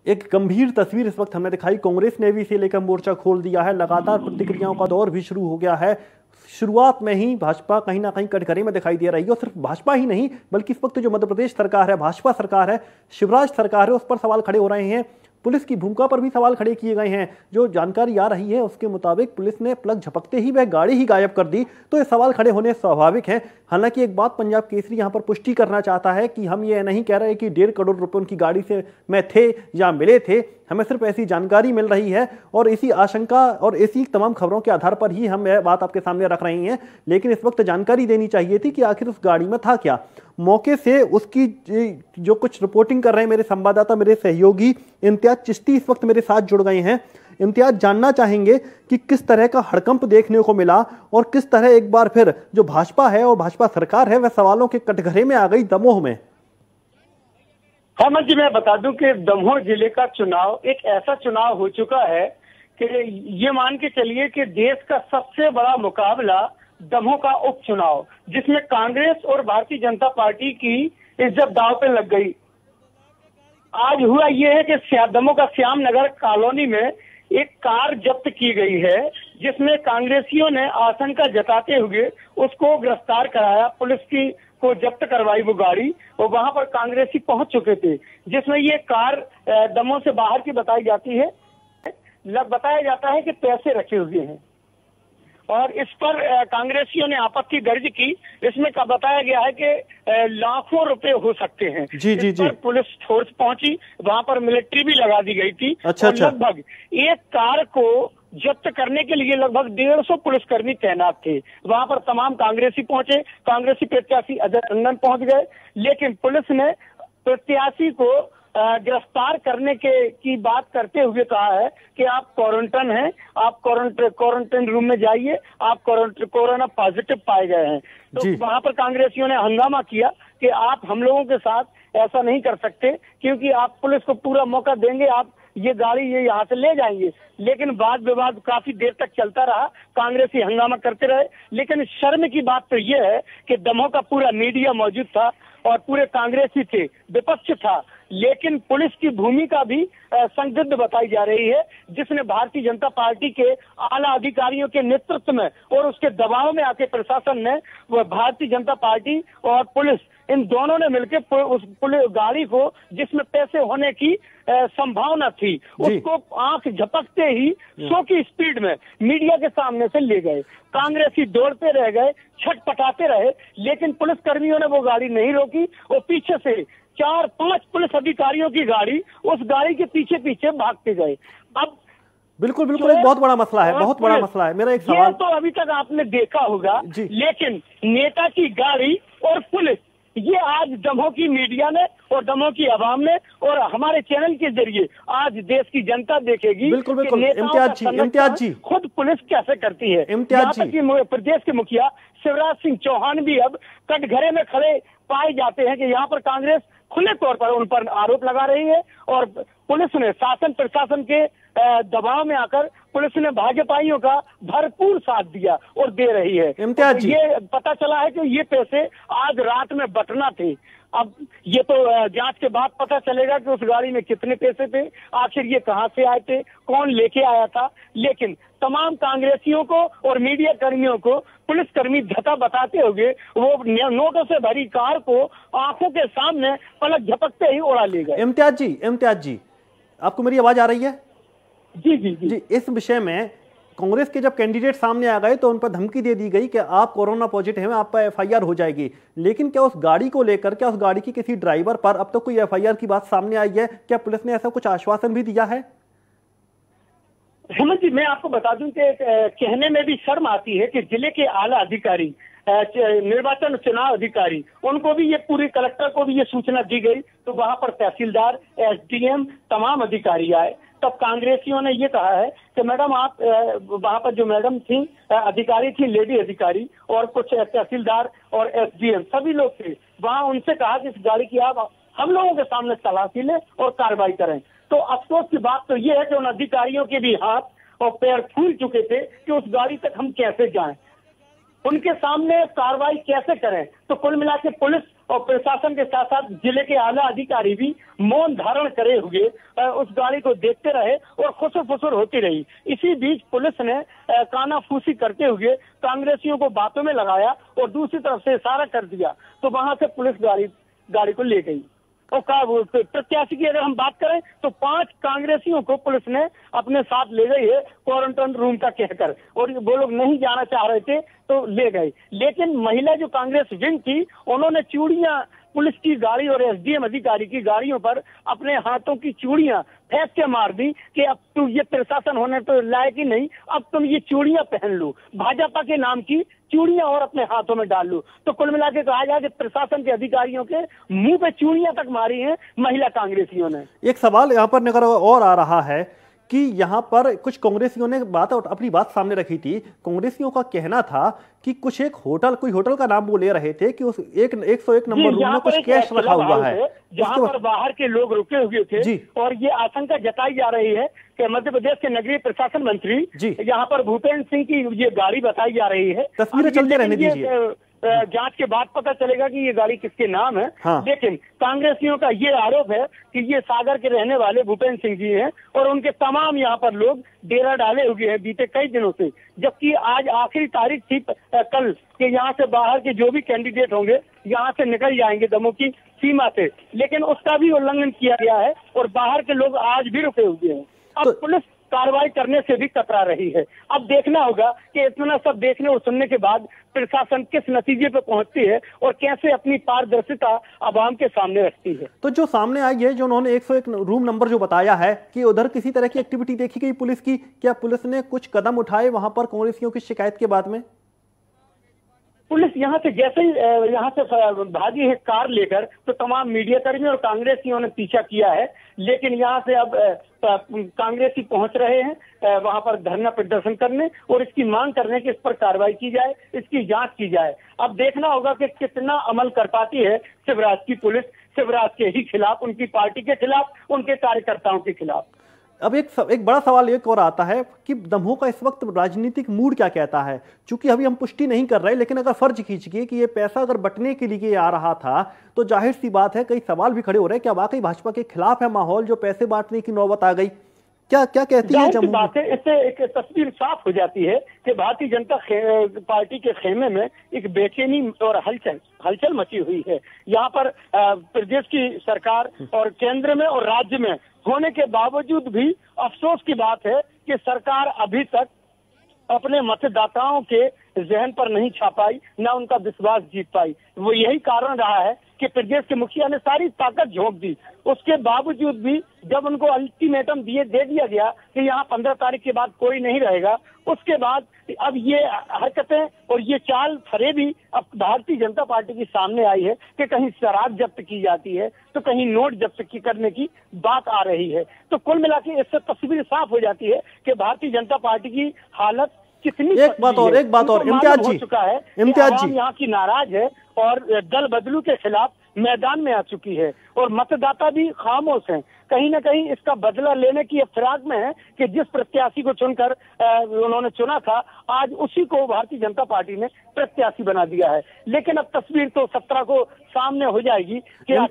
एक गंभीर तस्वीर इस वक्त हमें दिखाई। कांग्रेस ने भी इसे लेकर मोर्चा खोल दिया है। लगातार प्रतिक्रियाओं का दौर भी शुरू हो गया है। शुरुआत में ही भाजपा कहीं ना कहीं कटघरे में दिखाई दे रही है, और सिर्फ भाजपा ही नहीं बल्कि इस वक्त जो मध्य प्रदेश सरकार है, भाजपा सरकार है, शिवराज सरकार है, उस पर सवाल खड़े हो रहे हैं। पुलिस की भूमिका पर भी सवाल खड़े किए गए हैं। जो जानकारी आ रही है उसके मुताबिक पुलिस ने प्लग झपकते ही वह गाड़ी ही गायब कर दी, तो ये सवाल खड़े होने स्वाभाविक है। हालांकि एक बात पंजाब केसरी यहां पर पुष्टि करना चाहता है कि हम ये नहीं कह रहे कि 1.5 करोड़ रुपए उनकी गाड़ी से में थे या मिले थे। हमें सिर्फ ऐसी जानकारी मिल रही है और इसी आशंका और इसी तमाम खबरों के आधार पर ही हम यह बात आपके सामने रख रही हैं। लेकिन इस वक्त जानकारी देनी चाहिए थी कि आखिर उस गाड़ी में था क्या। मौके से उसकी जो कुछ रिपोर्टिंग कर रहे हैं मेरे संवाददाता, मेरे सहयोगी इम्तियाज चिश्ती इस वक्त मेरे साथ जुड़ गए हैं। इम्तियाज, जानना चाहेंगे कि किस तरह का हड़कंप देखने को मिला और किस तरह एक बार फिर जो भाजपा है और भाजपा सरकार है वह सवालों के कटघरे में आ गई दमोह में। हेमंत जी, मैं बता दूं कि दमोह जिले का चुनाव एक ऐसा चुनाव हो चुका है कि ये मान के चलिए कि देश का सबसे बड़ा मुकाबला दमोह का उपचुनाव, जिसमें कांग्रेस और भारतीय जनता पार्टी की इज्जत दांव पे लग गई। आज हुआ ये है कि दमोह का श्याम नगर कॉलोनी में एक कार जब्त की गई है, जिसमें कांग्रेसियों ने आशंका जताते हुए उसको गिरफ्तार कराया। पुलिस की को जब्त करवाई वो गाड़ी, और वहां पर कांग्रेसी पहुंच चुके थे, जिसमें ये कार दमोह से बाहर की बताई जाती है। बताया जाता है कि पैसे रखे हुए हैं और इस पर कांग्रेसियों ने आपत्ति दर्ज की। इसमें का बताया गया है कि लाखों रुपए हो सकते हैं। जी। पुलिस फोर्स पहुंची, वहां पर मिलिट्री भी लगा दी गई थी। अच्छा। लगभग एक कार को जब्त करने के लिए लगभग 150 पुलिसकर्मी तैनात थे। वहां पर तमाम कांग्रेसी पहुंचे, कांग्रेसी प्रत्याशी अजय टंडन पहुंच गए, लेकिन पुलिस ने प्रत्याशी को गिरफ्तार करने की बात करते हुए कहा है कि आप क्वारंटाइन हैं, आप क्वारंटाइन रूम में जाइए, आप कोरोना पॉजिटिव पाए गए हैं। तो वहां पर कांग्रेसियों ने हंगामा किया कि आप हम लोगों के साथ ऐसा नहीं कर सकते, क्योंकि आप पुलिस को पूरा मौका देंगे, आप ये गाड़ी ये यहाँ से ले जाएंगे। लेकिन वाद विवाद काफी देर तक चलता रहा, कांग्रेसी हंगामा करते रहे। लेकिन शर्म की बात तो ये है कि दमोह का पूरा मीडिया मौजूद था और पूरे कांग्रेसी थे, विपक्ष था, लेकिन पुलिस की भूमिका भी संदिग्ध बताई जा रही है, जिसने भारतीय जनता पार्टी के आला अधिकारियों के नेतृत्व में और उसके दबाव में आके प्रशासन ने भारतीय जनता पार्टी और पुलिस इन दोनों ने मिलकर उस पुलिस गाड़ी को, जिसमें पैसे होने की संभावना थी, उसको आंख झपकते ही 100 की स्पीड में मीडिया के सामने से ले गए। कांग्रेसी दौड़ते रह गए, छटपटाते रहे, लेकिन पुलिस कर्मियों ने वो गाड़ी नहीं रोकी और पीछे से 4-5 पुलिस अधिकारियों की गाड़ी उस गाड़ी के पीछे पीछे भागते गए। अब बिल्कुल एक बहुत बड़ा मसला है, बहुत बड़ा मसला है। मेरा एक सवाल, तो अभी तक आपने देखा होगा, लेकिन नेता की गाड़ी और पुलिस, ये आज दमोह की मीडिया ने और दमोह की आवाम ने और हमारे चैनल के जरिए आज देश की जनता देखेगी। बिल्कुल इम्तियाज जी, खुद पुलिस कैसे करती है। इम्तियाज जी, प्रदेश के मुखिया शिवराज सिंह चौहान भी अब कटघरे में खड़े पाए जाते हैं कि यहाँ पर कांग्रेस खुले तौर पर उन पर आरोप लगा रही है और पुलिस ने शासन प्रशासन के दबाव में आकर पुलिस ने भाजपाइयों का भरपूर साथ दिया और दे रही है। इम्तियाज जी, ये पता चला है कि ये पैसे आज रात में बटना थे। अब ये तो जांच के बाद पता चलेगा कि उस गाड़ी में कितने पैसे थे, आखिर ये कहां से आए थे, कौन लेके आया था। लेकिन तमाम कांग्रेसियों को और मीडिया कर्मियों को पुलिसकर्मी धता बताते हुए वो नोटों से भरी कार को आंखों के सामने पलक झपकते ही उड़ा ले गए। इम्तियाज जी, आपको मेरी आवाज आ रही है? जी। इस विषय में कांग्रेस के जब कैंडिडेट सामने आ गए तो उन पर धमकी दे दी गई कि आप कोरोना पॉजिटिव हैं, आप पर एफआईआर हो जाएगी। लेकिन क्या उस गाड़ी को लेकर, क्या उस गाड़ी की किसी ड्राइवर पर अब तक कोई एफआईआर की बात सामने आई है? क्या पुलिस ने ऐसा कुछ आश्वासन भी दिया है? हेमंत जी, मैं आपको बता दूं कि कहने में भी शर्म आती है कि जिले के आला अधिकारी, निर्वाचन चुनाव अधिकारी, उनको भी ये पूरी कलेक्टर को भी ये सूचना दी गई, तो वहां पर तहसीलदार, एसडीएम, तमाम अधिकारी आए। तब कांग्रेसियों ने ये कहा है कि मैडम आप वहां पर जो मैडम थी, अधिकारी थी, लेडी अधिकारी, और कुछ तहसीलदार और एसडीएम सभी लोग थे वहां, उनसे कहा कि इस गाड़ी की आप हम लोगों के सामने तलाशी लें और कार्रवाई करें। तो अफसोस की बात तो ये है कि उन अधिकारियों के भी हाथ और पैर फूल चुके थे कि उस गाड़ी तक हम कैसे जाएं, उनके सामने कार्रवाई कैसे करें। तो कुल मिला के पुलिस और प्रशासन के साथ साथ जिले के आला अधिकारी भी मौन धारण करे हुए उस गाड़ी को देखते रहे और खुसर फुसर होती रही। इसी बीच पुलिस ने कानाफूसी करते हुए कांग्रेसियों को बातों में लगाया और दूसरी तरफ से इशारा कर दिया, तो वहां से पुलिस गाड़ी को ले गई। और प्रत्याशी की अगर हम बात करें तो 5 कांग्रेसियों को पुलिस ने अपने साथ ले गई है क्वारंटाइन रूम का कहकर, और वो लोग नहीं जाना चाह रहे थे तो ले गए। लेकिन महिला जो कांग्रेस विंग थी उन्होंने चूड़ियां पुलिस की गाड़ी और एसडीएम अधिकारी की गाड़ियों पर अपने हाथों की चूड़ियां फेंक के मार दी कि अब तुम ये प्रशासन होने तो लायक ही नहीं, अब तुम ये चूड़ियां पहन लो, भाजपा के नाम की चूड़ियां और अपने हाथों में डाल लो। तो कुल मिला के कहा जाए कि प्रशासन के अधिकारियों के मुंह पे चूड़ियां तक मारी हैं महिला कांग्रेसियों ने। एक सवाल यहाँ पर निकल और आ रहा है कि यहाँ पर कुछ कांग्रेसियों ने अपनी बात सामने रखी थी। कांग्रेसियों का कहना था कि कुछ कोई होटल का नाम वो ले रहे थे कि उस 101 नंबर रूम में कुछ कैश रखा हुआ है, जहां पर बाहर के लोग रुके हुए थे। और ये आशंका जताई जा रही है कि मध्य प्रदेश के नगरीय प्रशासन मंत्री यहाँ पर भूपेंद्र सिंह की ये गाड़ी बताई जा रही है। तस्वीरें चलते रहने दीजिए, जांच के बाद पता चलेगा कि ये गाड़ी किसके नाम है। हाँ। लेकिन कांग्रेसियों का ये आरोप है कि ये सागर के रहने वाले भूपेंद्र सिंह जी हैं और उनके तमाम यहाँ पर लोग डेरा डाले हुए हैं बीते कई दिनों से, जबकि आज आखिरी तारीख थी कल कि यहाँ से बाहर के जो भी कैंडिडेट होंगे यहाँ से निकल जाएंगे दमों की सीमा से, लेकिन उसका भी उल्लंघन किया गया है और बाहर के लोग आज भी रुके हुए हैं। अब पुलिस कार्रवाई करने से भी कतरा रही है। अब देखना होगा कि इतना सब देखने और सुनने के बाद प्रशासन किस नतीजे पर पहुंचती है और कैसे अपनी पारदर्शिता आवाम के सामने रखती है। तो जो सामने आई है, जो उन्होंने 101 रूम नंबर जो बताया है कि उधर किसी तरह की एक्टिविटी देखी गई पुलिस की, क्या पुलिस ने कुछ कदम उठाए वहां पर कांग्रेसियों की शिकायत के बाद में? पुलिस यहाँ से जैसे ही यहाँ से भागी है कार लेकर, तो तमाम मीडिया कर्मी और कांग्रेसियों ने पीछा किया है। लेकिन यहाँ से अब कांग्रेसी पहुंच रहे हैं वहां पर धरना प्रदर्शन करने और इसकी मांग करने की इस पर कार्रवाई की जाए, इसकी जांच की जाए। अब देखना होगा कि कितना अमल कर पाती है शिवराज की पुलिस, शिवराज के ही खिलाफ, उनकी पार्टी के खिलाफ, उनके कार्यकर्ताओं के खिलाफ। अब एक बड़ा सवाल एक और आता है कि दमोह का इस वक्त राजनीतिक मूड क्या कहता है, क्योंकि अभी हम पुष्टि नहीं कर रहे, लेकिन अगर फर्ज खींचिए कि ये पैसा अगर बंटने के लिए आ रहा था तो जाहिर सी बात है कई सवाल भी खड़े हो रहे हैं, क्या वाकई भाजपा के खिलाफ है माहौल जो पैसे बांटने की नौबत आ गई? क्या कहती है जम्मू बात है? इससे एक तस्वीर साफ हो जाती है कि भारतीय जनता पार्टी के खेमे में एक बेचैनी और हलचल मची हुई है। यहाँ पर प्रदेश की सरकार और केंद्र में और राज्य में होने के बावजूद भी अफसोस की बात है कि सरकार अभी तक अपने मतदाताओं के जहन पर नहीं छा पाई, न उनका विश्वास जीत पाई। वो यही कारण रहा है कि प्रदेश के मुखिया ने सारी ताकत झोंक दी। उसके बावजूद भी जब उनको अल्टीमेटम दे दिया गया कि यहाँ 15 तारीख के बाद कोई नहीं रहेगा, उसके बाद अब ये हरकतें और ये चाल फरेबी अब भारतीय जनता पार्टी की सामने आई है कि कहीं शराब जब्त की जाती है तो कहीं नोट जब्त करने की बात आ रही है। तो कुल मिला के इससे तस्वीर साफ हो जाती है कि भारतीय जनता पार्टी की हालत कितनी। एक बात और इम्तियाज जी, यहाँ की नाराज है और दल बदलू के खिलाफ मैदान में आ चुकी है और मतदाता भी खामोश हैं। कहीं ना कहीं इसका बदला लेने की फिराक में है कि जिस प्रत्याशी को चुनकर उन्होंने चुना था, आज उसी को भारतीय जनता पार्टी ने प्रत्याशी बना दिया है। लेकिन अब तस्वीर तो 17 को सामने हो जाएगी कि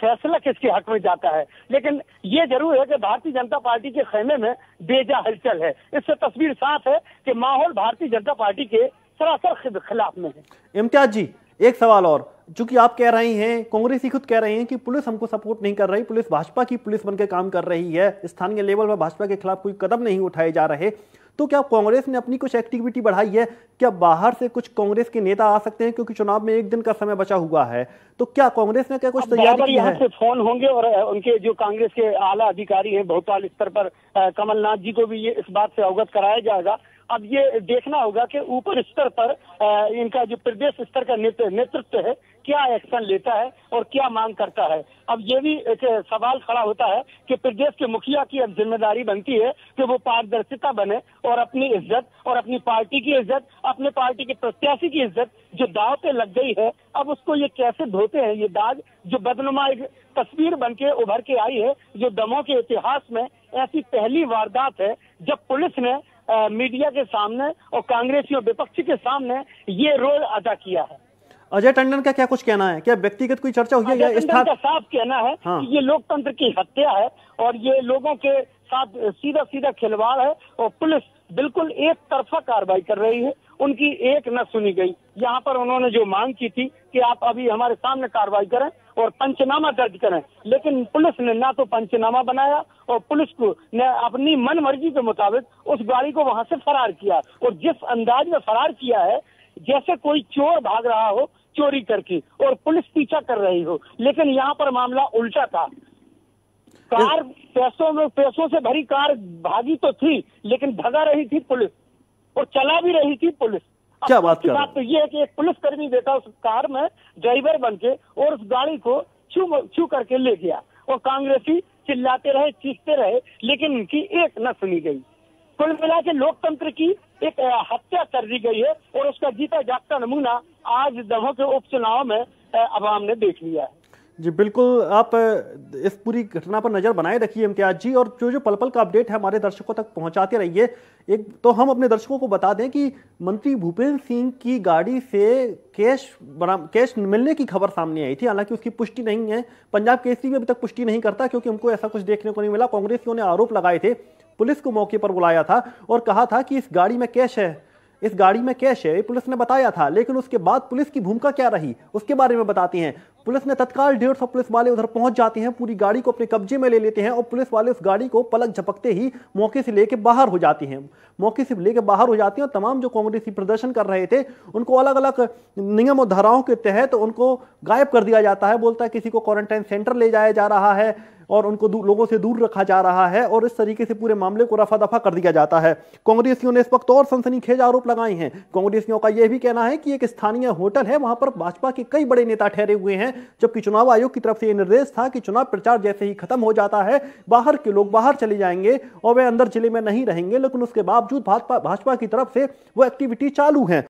फैसला किसके हक में जाता है। लेकिन ये जरूर है कि भारतीय जनता पार्टी के खेमे में बेजा हलचल है। इससे तस्वीर साफ है कि माहौल भारतीय जनता पार्टी के सरासर खिलाफ में है। इम्तियाज जी, एक सवाल और, चूंकि आप कह रहे हैं, कांग्रेस ही खुद कह रहे हैं कि पुलिस हमको सपोर्ट नहीं कर रही, पुलिस भाजपा की पुलिस बनकर काम कर रही है, स्थानीय लेवल पर भाजपा के खिलाफ कोई कदम नहीं उठाए जा रहे, तो क्या कांग्रेस ने अपनी कुछ एक्टिविटी बढ़ाई है? क्या बाहर से कुछ कांग्रेस के नेता आ सकते हैं, क्योंकि चुनाव में एक दिन का समय बचा हुआ है, तो क्या कांग्रेस ने क्या कुछ तैयारी की है? फोन होंगे और उनके जो कांग्रेस के आला अधिकारी हैं भोपाल स्तर पर, कमलनाथ जी को भी ये इस बात से अवगत कराया जाएगा। अब ये देखना होगा कि ऊपर स्तर पर इनका जो प्रदेश स्तर का नेतृत्व है क्या एक्शन लेता है और क्या मांग करता है। अब ये भी एक सवाल खड़ा होता है कि प्रदेश के मुखिया की अब जिम्मेदारी बनती है कि वो पारदर्शिता बने और अपनी इज्जत और अपनी पार्टी की इज्जत, अपने पार्टी के प्रत्याशी की इज्जत जो दाव पे लग गई है, अब उसको ये कैसे धोते हैं ये दाग, जो बदनुमा एक तस्वीर बन के उभर के आई है, जो दमों के इतिहास में ऐसी पहली वारदात है जब पुलिस ने मीडिया के सामने और कांग्रेसियों विपक्षी के सामने ये रोल अदा किया है। अजय टंडन का क्या कुछ कहना है? क्या व्यक्तिगत कोई चर्चा हुई है या अजय टंडन का साफ कहना है हाँ। कि ये लोकतंत्र की हत्या है और ये लोगों के साथ सीधा सीधा खिलवाड़ है और पुलिस बिल्कुल एक तरफा कार्रवाई कर रही है, उनकी एक न सुनी गई। यहाँ पर उन्होंने जो मांग की थी कि आप अभी हमारे सामने कार्रवाई करें और पंचनामा दर्ज करें, लेकिन पुलिस ने ना तो पंचनामा बनाया और पुलिस को ने अपनी मन मर्जी के मुताबिक उस गाड़ी को वहां से फरार किया और जिस अंदाज में फरार किया है जैसे कोई चोर भाग रहा हो चोरी करके और पुलिस पीछा कर रही हो, लेकिन यहाँ पर मामला उल्टा था। कार पैसों से भरी कार भागी तो थी, लेकिन भगा रही थी पुलिस और चला भी रही थी पुलिस। क्या बात कर तो ये है कि एक पुलिसकर्मी बैठा उस कार में ड्राइवर बन के और उस गाड़ी को छू करके ले गया और कांग्रेसी चिल्लाते रहे, चीखते रहे, लेकिन उनकी एक न सुनी गई। कुल मिला के लोकतंत्र की एक हत्या कर दी गई है और उसका जीता जागता नमूना आज दमोह के उपचुनाव में अवाम ने देख लिया है। जी बिल्कुल, आप इस पूरी घटना पर नजर बनाए रखिए इम्तियाज जी, और जो पल पल का अपडेट है हमारे दर्शकों तक पहुंचाते रहिए। एक तो हम अपने दर्शकों को बता दें कि मंत्री भूपेंद्र सिंह की गाड़ी से कैश मिलने की खबर सामने आई थी, हालांकि उसकी पुष्टि नहीं है। पंजाब केसरी भी अभी तक पुष्टि नहीं करता क्योंकि हमको ऐसा कुछ देखने को नहीं मिला। कांग्रेसियों ने आरोप लगाए थे, पुलिस को मौके पर बुलाया था और कहा था कि इस गाड़ी में कैश है, इस गाड़ी में कैश है, पुलिस ने बताया था। लेकिन उसके बाद पुलिस की भूमिका क्या रही उसके बारे में बताते हैं। पुलिस ने तत्काल 150 पुलिस वाले उधर पहुंच जाते हैं, पूरी गाड़ी को अपने कब्जे में ले लेते हैं और पुलिस वाले उस गाड़ी को पलक झपकते ही मौके से लेके बाहर हो जाती हैं। मौके से लेके बाहर हो जाती हैं और तमाम जो कांग्रेसी प्रदर्शन कर रहे थे उनको अलग अलग नियम और धाराओं के तहत उनको गायब कर दिया जाता है। बोलता है किसी को क्वारंटाइन सेंटर ले जाया जा रहा है और उनको लोगों से दूर रखा जा रहा है और इस तरीके से पूरे मामले को रफा दफा कर दिया जाता है। कांग्रेसियों ने इस वक्त और सनसनीखेज आरोप लगाए हैं। कांग्रेसियों का यह भी कहना है कि एक स्थानीय होटल है, वहां पर भाजपा के कई बड़े नेता ठहरे हुए हैं, जबकि चुनाव आयोग की तरफ से यह निर्देश था कि चुनाव प्रचार जैसे ही खत्म हो जाता है बाहर के लोग बाहर चले जाएंगे और वे अंदर जिले में नहीं रहेंगे, लेकिन उसके बावजूद भाजपा की तरफ से वो एक्टिविटी चालू है।